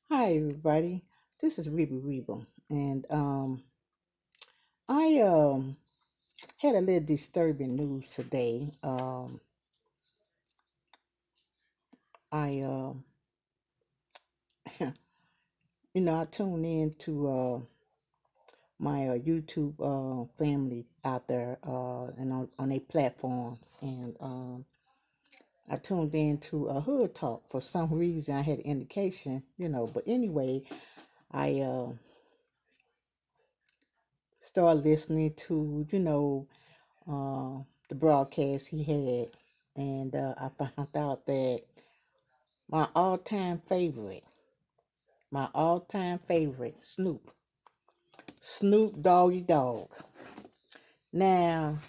Hi everybody. This is Reba and I had a little disturbing news today. I I tuned in to my YouTube family out there and on their platforms, and I tuned in to a hood talk. For some reason I had an indication, but anyway, I started listening to the broadcast he had, and I found out that my all-time favorite, Snoop, Doggy Dogg. Now,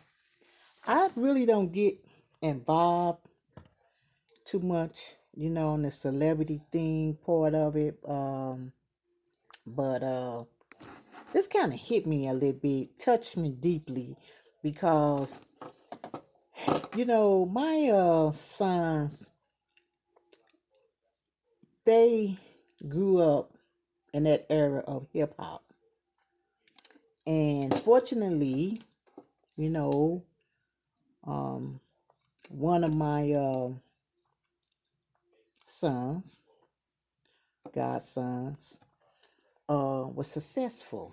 I really don't get involved too much, on the celebrity thing part of it, but this kind of hit me a little bit, touched me deeply, because my sons, they grew up in that era of hip hop. And fortunately, you know, um, one of my sons, godsons, was successful.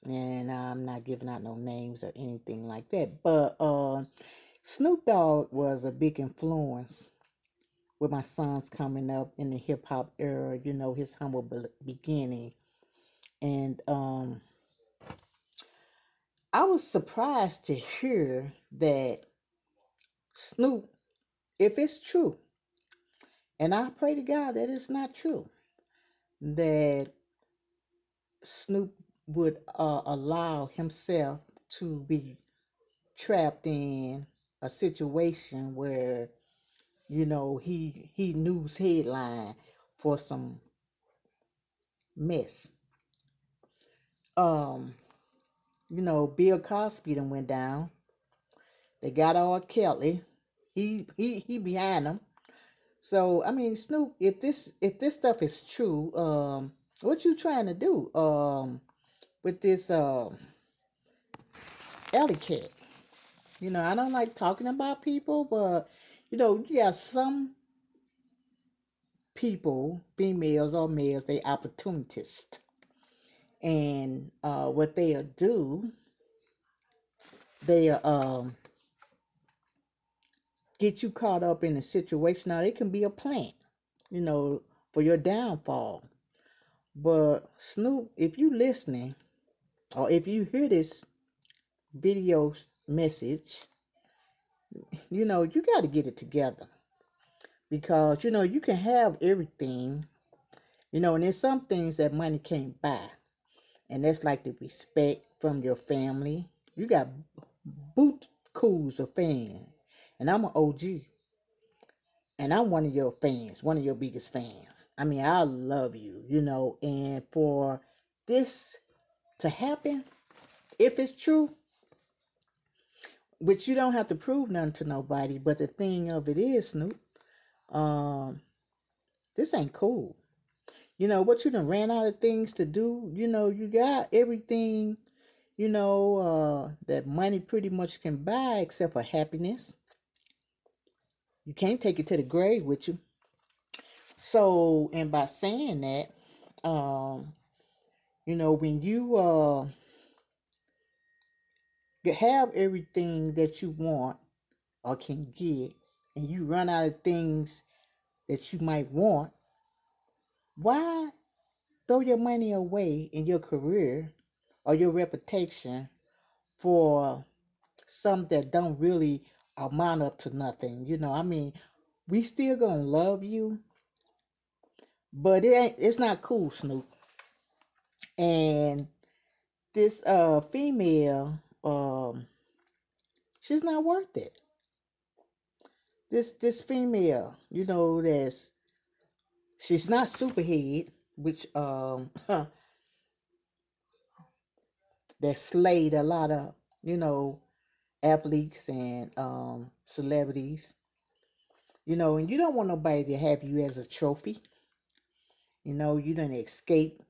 And I'm not giving out no names or anything like that. But Snoop Dogg was a big influence with my sons coming up in the hip hop era, his humble beginning. And I was surprised to hear that Snoop, if it's true, and I pray to God that it's not true, that Snoop would allow himself to be trapped in a situation where, he news headline for some mess. Um, Bill Cosby done went down. They got all Kelly. He behind them. So I mean, Snoop, if this stuff is true, what you trying to do with this alley cat? I don't like talking about people, but you got some people, females or males, they opportunists, and what they'll do, they'll get you caught up in a situation. Now, it can be a plant, you know, for your downfall. But Snoop, if you listening, or if you hear this video message, you got to get it together, because you can have everything, and there's some things that money can't buy, and that's like the respect from your family. You got boot cools of fans, and I'm an OG, and I'm one of your fans, one of your biggest fans. I mean, I love you, and for this to happen, if it's true, which you don't have to prove nothing to nobody, but the thing of it is, Snoop, um, this ain't cool. What, you done ran out of things to do. You got everything, that money pretty much can buy, except for happiness. You can't take it to the grave with you. So, and by saying that, when you have everything that you want or can get, and you run out of things that you might want, why throw your money away in your career or your reputation for some that don't really amount up to nothing? I mean, we still gonna love you, but it's not cool, Snoop. And this female, she's not worth it. This female, that's, she's not Superhead, which that slayed a lot of, you know, athletes and celebrities. And you don't want nobody to have you as a trophy. You didn't escape,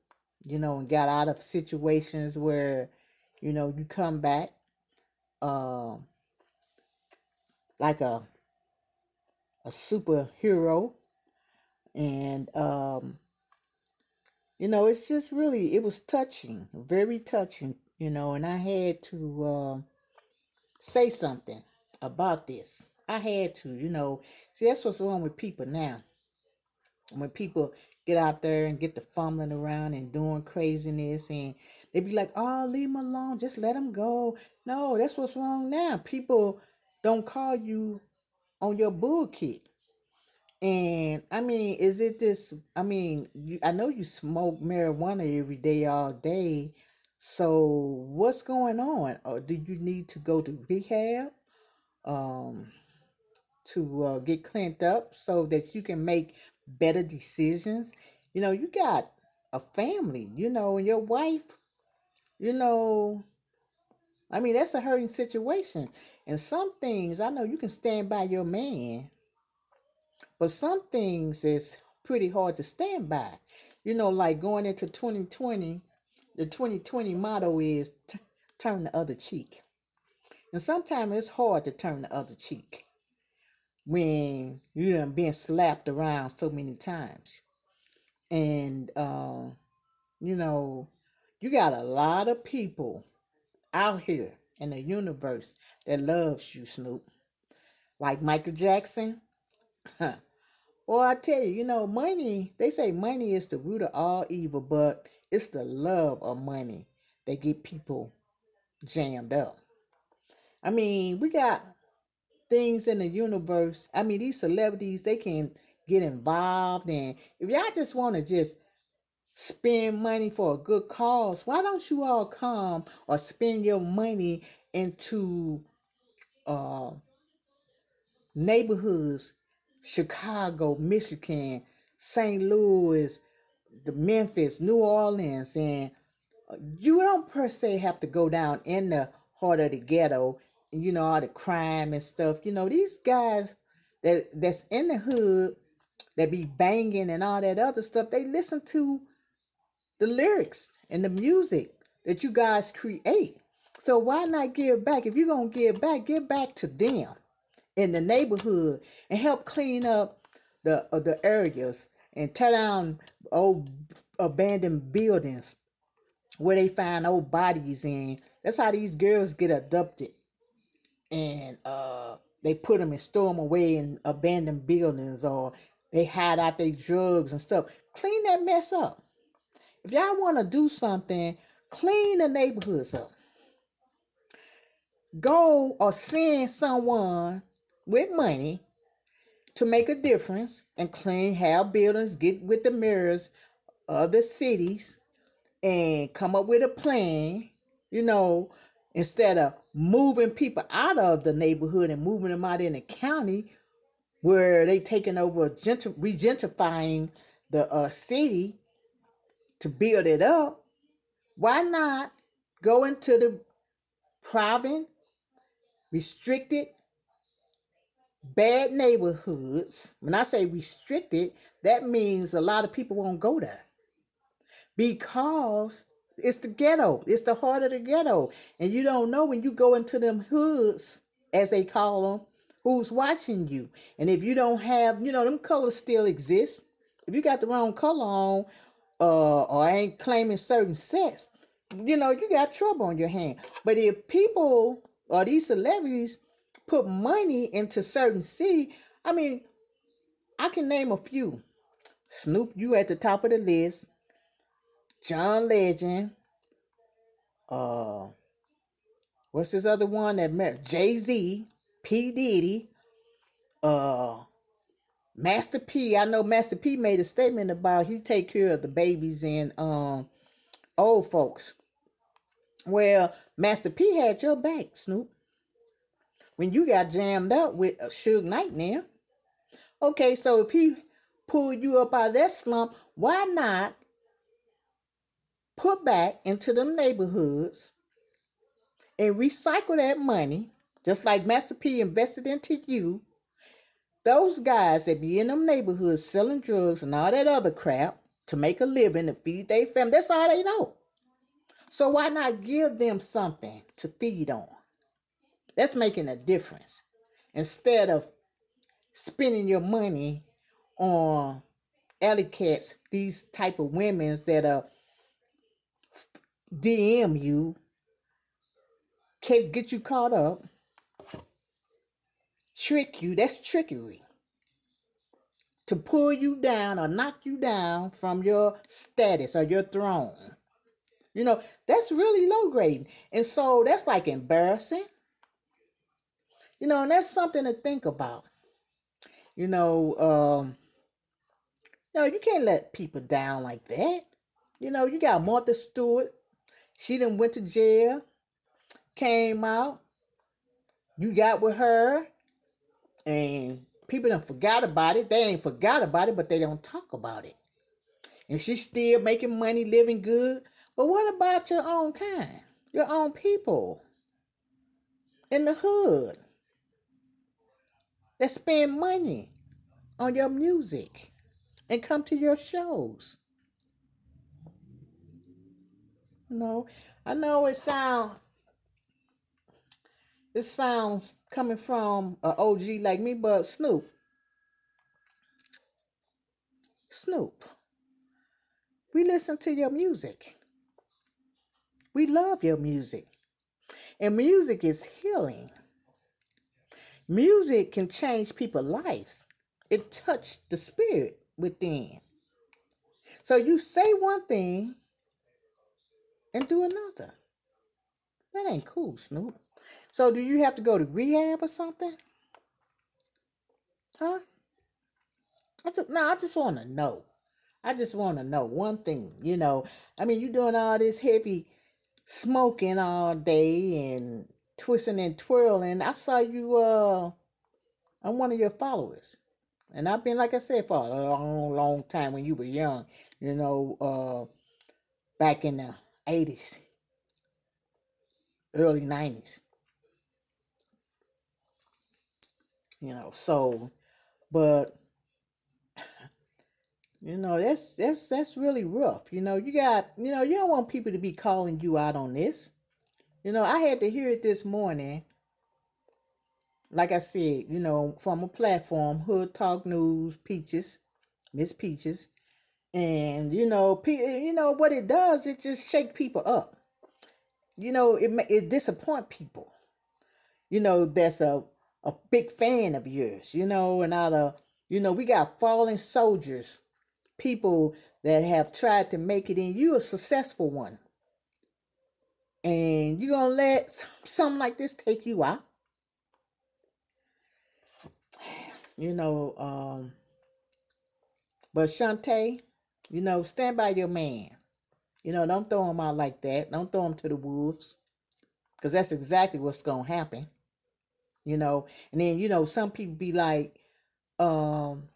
and got out of situations where, you come back uh, like a superhero. And, it's just really, it was touching, very touching, and I had to say something about this. I had to, see, that's what's wrong with people now. When people get out there and get the fumbling around and doing craziness, and they be like, oh, leave them alone, just let them go. No, that's what's wrong now. People don't call you on your bullshit. And I mean, is it this? I mean, I know you smoke marijuana every day, all day. So what's going on? Or do you need to go to rehab um, to get cleaned up so that you can make better decisions? You got a family, and your wife, you know, I mean, that's a hurting situation. And some things, I know you can stand by your man, but some things is pretty hard to stand by. Like going into 2020, the 2020 motto is turn the other cheek. And sometimes it's hard to turn the other cheek when you done been slapped around so many times. And, you know, you got a lot of people out here in the universe that loves you, Snoop. Like Michael Jackson. Well, I tell you, money, they say money is the root of all evil, but it's the love of money that get people jammed up. I mean, we got things in the universe. I mean, these celebrities, they can get involved. And if y'all just want to just spend money for a good cause, why don't you all come or spend your money into uh, neighborhoods, Chicago, Michigan, St. Louis, the Memphis, New Orleans, and you don't per se have to go down in the heart of the ghetto, all the crime and stuff. These guys that's in the hood that be banging and all that other stuff, they listen to the lyrics and the music that you guys create. So why not give back? If you're gonna give back to them in the neighborhood and help clean up the areas and tear down old abandoned buildings where they find old bodies in. That's how these girls get abducted, and they put them and store them away in abandoned buildings, or they hide out their drugs and stuff. Clean that mess up. If y'all want to do something, clean the neighborhoods up. Go or send someone with money to make a difference and clean, have buildings, get with the mayors of the cities and come up with a plan, you know, instead of moving people out of the neighborhood and moving them out in the county where they taking over, regentrifying the city to build it up. Why not go into the private, restricted, bad neighborhoods? When I say restricted, that means a lot of people won't go there because it's the ghetto. It's the heart of the ghetto. And you don't know when you go into them hoods, as they call them, who's watching you. And if you don't have, them colors still exist. If you got the wrong color on, or ain't claiming certain sex, you got trouble on your hand. But if people or these celebrities put money into certain city, I mean, I can name a few. Snoop, you at the top of the list. John Legend, uh, what's this other one that met? Jay-Z, P. Diddy, uh, Master P. I know Master P made a statement about he take care of the babies and old folks. Well, Master P had your back, Snoop, when you got jammed up with a Suge Knight now. Okay, so if he pulled you up out of that slump, why not put back into them neighborhoods and recycle that money, just like Master P invested into you? Those guys that be in them neighborhoods selling drugs and all that other crap, to make a living to feed their family. That's all they know. So why not give them something to feed on? That's making a difference. Instead of spending your money on alley cats, these type of women's that DM you, can get you caught up, trick you. That's trickery. To pull you down or knock you down from your status or your throne. That's really low grading. And so that's like embarrassing. And that's something to think about. You know, no, you can't let people down like that. You got Martha Stewart. She done went to jail, came out. You got with her, and people done forgot about it. They ain't forgot about it, but they don't talk about it. And she's still making money, living good. But what about your own kind, your own people in the hood that spend money on your music and come to your shows? You know, I know it sounds coming from an OG like me, but Snoop, we listen to your music. We love your music. And music is healing. Music can change people's lives. It touched the spirit within. So you say one thing and do another. That ain't cool, Snoop. So do you have to go to rehab or something? Huh? I just want to know. I just want to know one thing. I mean, you doing all this heavy smoking all day and twisting and twirling. I saw you I'm one of your followers. And I've been, like I said, for a long, long time when you were young, back in the 80s, early 90s, so, but, that's really rough. You don't want people to be calling you out on this. I had to hear it this morning, like I said, from a platform, Hood Talk News, Peaches, Miss Peaches. And, what it does, it just shake people up. It disappoint people. That's a big fan of yours. And we got fallen soldiers, people that have tried to make it, and you a successful one. And you gonna let something like this take you out? You know, um, but Shantae, stand by your man. Don't throw him out like that. Don't throw him to the wolves, because that's exactly what's gonna happen. And then some people be like, um,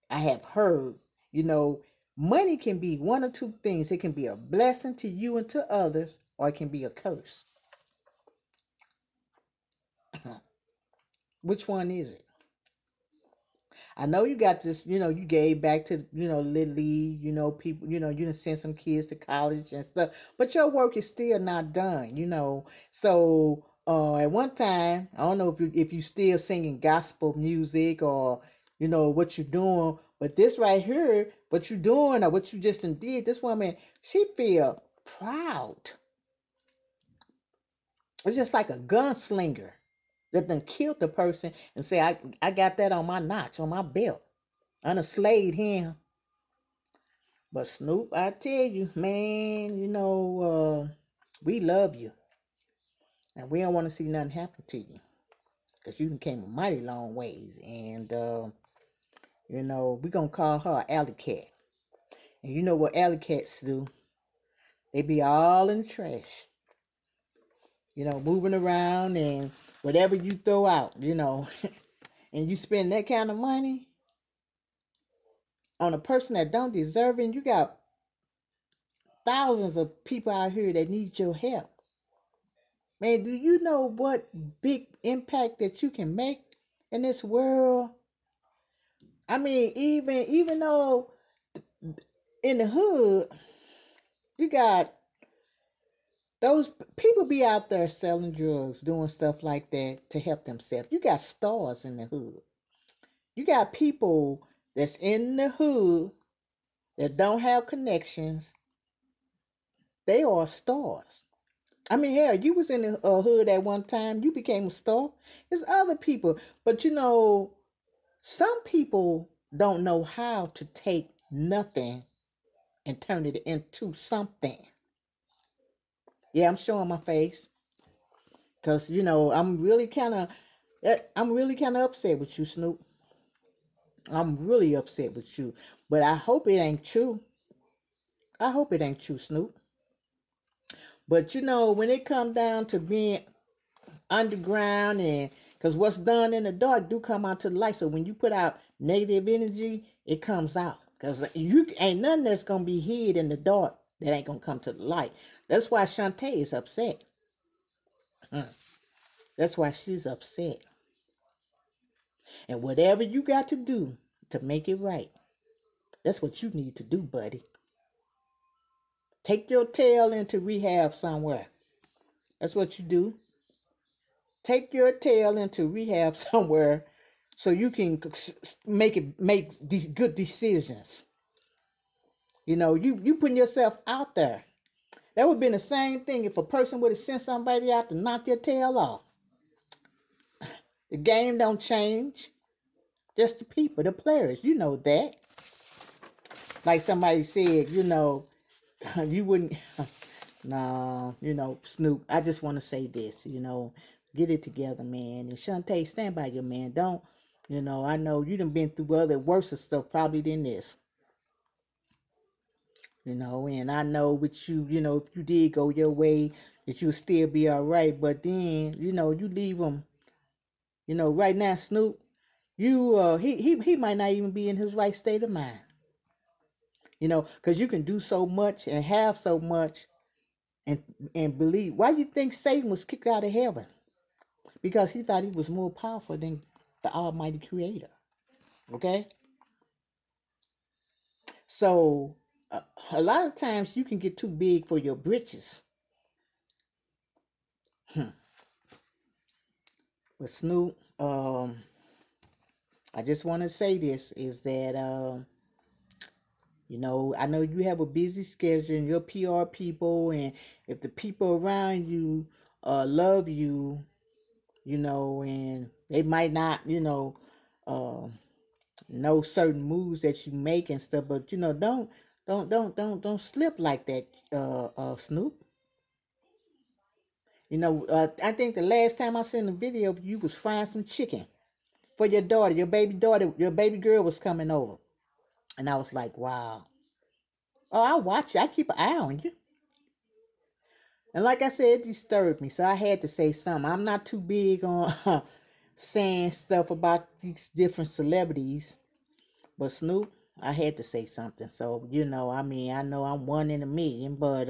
I have heard, you know, money can be one or two things. It can be a blessing to you and to others, or it can be a curse. Which one is it? I know you got this, you gave back to, Little League, people, you done send some kids to college and stuff, but your work is still not done. So at one time, I don't know if you still singing gospel music or, what you're doing, but this right here, what you doing or what you just did, this woman, she feel proud. It's just like a gunslinger that done killed the person and say, I got that on my notch, on my belt. I done slayed him. But Snoop, I tell you, man, we love you. And we don't want to see nothing happen to you. Because you came a mighty long ways. And, we're going to call her alley cat. And you know what alley cats do? They be all in the trash. Moving around and whatever you throw out, and you spend that kind of money on a person that don't deserve it, and you got thousands of people out here that need your help. Man, do you know what big impact that you can make in this world? I mean, even though in the hood, you got those people be out there selling drugs, doing stuff like that to help themselves. You got stars in the hood. You got people that's in the hood that don't have connections. They are stars. I mean, hell, you was in the hood at one time. You became a star. There's other people, but some people don't know how to take nothing and turn it into something. Yeah, I'm showing my face because I'm really kind of upset with you, Snoop. I'm really upset with you, but I hope it ain't true. I hope it ain't true, Snoop. But when it come down to being underground, and because what's done in the dark do come out to the light. So when you put out negative energy, it comes out. Because you ain't nothing that's gonna be hid in the dark that ain't gonna come to the light. That's why Shantae is upset. That's why she's upset. And whatever you got to do to make it right, that's what you need to do, buddy. Take your tail into rehab somewhere. That's what you do. Take your tail into rehab somewhere so you can make these good decisions. You putting yourself out there. That would have been the same thing if a person would have sent somebody out to knock your tail off. The game don't change. Just the people, the players. You know that. Like somebody said, you wouldn't. No, Snoop. I just want to say this. Get it together, man. And Shantae, stand by your man. Don't. I know you done been through other worse stuff probably than this. And I know with you, if you did go your way, that you'll still be all right. But then, you leave them, right now, Snoop, he might not even be in his right state of mind. Because you can do so much and have so much and believe. Why you think Satan was kicked out of heaven? Because he thought he was more powerful than the Almighty Creator. Okay, so a lot of times you can get too big for your britches. But Snoop, I just want to say this is that I know you have a busy schedule and your PR people, and if the people around you love you, and they might not, know certain moves that you make and stuff, but don't slip like that, Snoop. I think the last time I seen a video of you was frying some chicken for your daughter, your baby girl was coming over, and I was like, wow. Oh, I watch you. I keep an eye on you. And like I said, it disturbed me, so I had to say something. I'm not too big on saying stuff about these different celebrities, but Snoop, I had to say something. So, I know I'm one in a million, but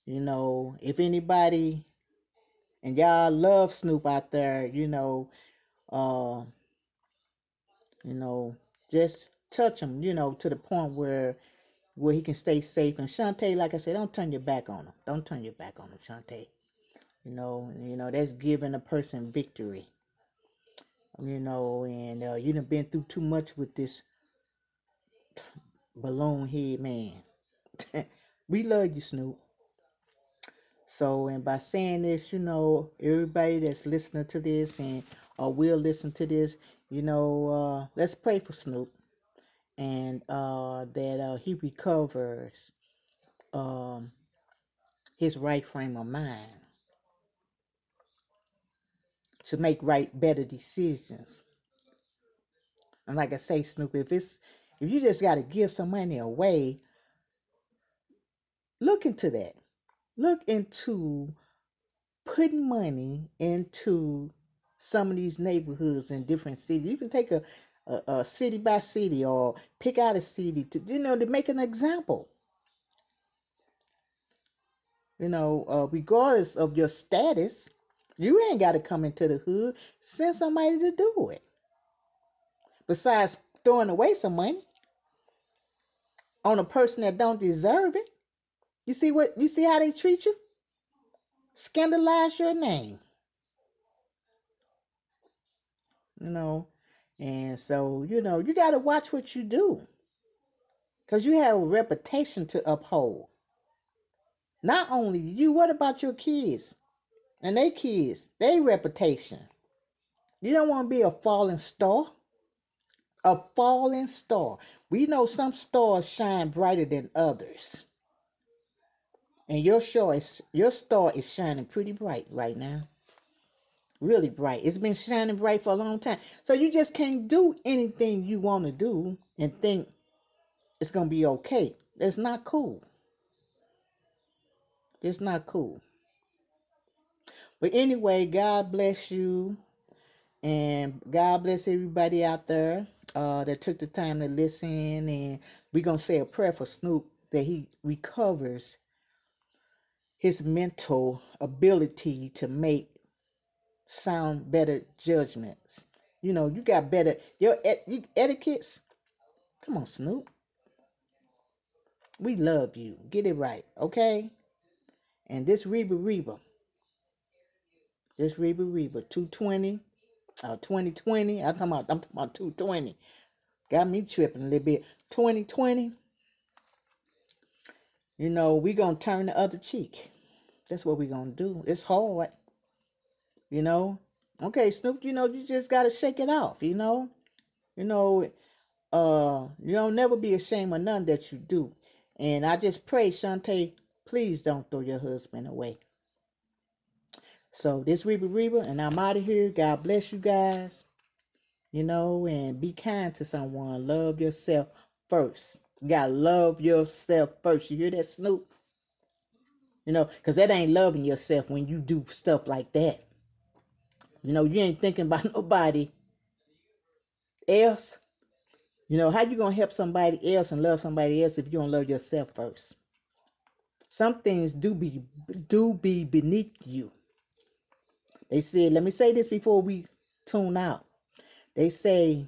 if anybody and y'all love Snoop out there, uh, you know, just touch him, to the point where he can stay safe. And Shantae, like I said, don't turn your back on him. Don't turn your back on him, Shantae. That's giving a person victory. And you done been through too much with this balloon head man. We love you, Snoop. So, and by saying this, everybody that's listening to this and or will listen to this, let's pray for Snoop and that he recovers um, his right frame of mind to make better decisions. And like I say, Snoop, if you just got to give some money away, look into that. Look into putting money into some of these neighborhoods in different cities. You can take a city by city or pick out a city to make an example. Regardless of your status, you ain't got to come into the hood. Send somebody to do it. Besides throwing away some money. on a person that don't deserve it. You see how they treat you? Scandalize your name, you know. And so, you got to watch what you do because you have a reputation to uphold. Not only you, what about your kids and their kids, their reputation? You don't want to be a falling star. A falling star. We know some stars shine brighter than others. And your star is shining pretty bright right now. Really bright. It's been shining bright for a long time. So you just can't do anything you want to do and think it's going to be okay. That's not cool. It's not cool. But anyway, God bless you. And God bless everybody out there that took the time to listen. And we're going to say a prayer for Snoop that he recovers his mental ability to make sound better judgments. You got better, etiquettes. Come on, Snoop. We love you. Get it right, okay? And this Reba, 220, 2020. I'm talking about 220. Got me tripping a little bit. 2020, we gonna turn the other cheek. That's what we gonna do. It's hard, you know. Okay, Snoop, you just gotta shake it off, You know, you don't never be ashamed of none that you do. And I just pray, Shantae, please don't throw your husband away. So this Reba, and I'm out of here. God bless you guys. And be kind to someone. Love yourself first. You gotta love yourself first. You hear that, Snoop? Because that ain't loving yourself when you do stuff like that. You ain't thinking about nobody else. How you gonna help somebody else and love somebody else if you don't love yourself first? Some things do be beneath you. They said, let me say this before we tune out. They say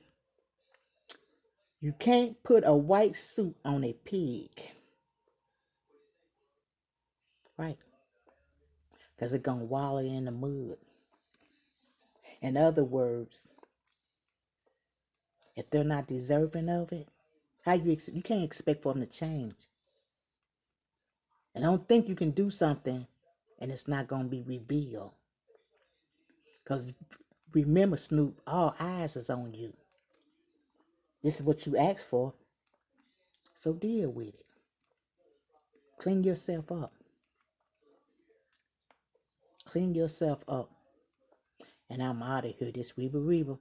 you can't put a white suit on a pig. Right? Because it's gonna wallow in the mud. In other words, if they're not deserving of it, you can't expect for them to change. And don't think you can do something and it's not gonna be revealed. Because remember, Snoop, all eyes is on you. This is what you asked for. So deal with it. Clean yourself up. Clean yourself up. And I'm out of here. This Reba.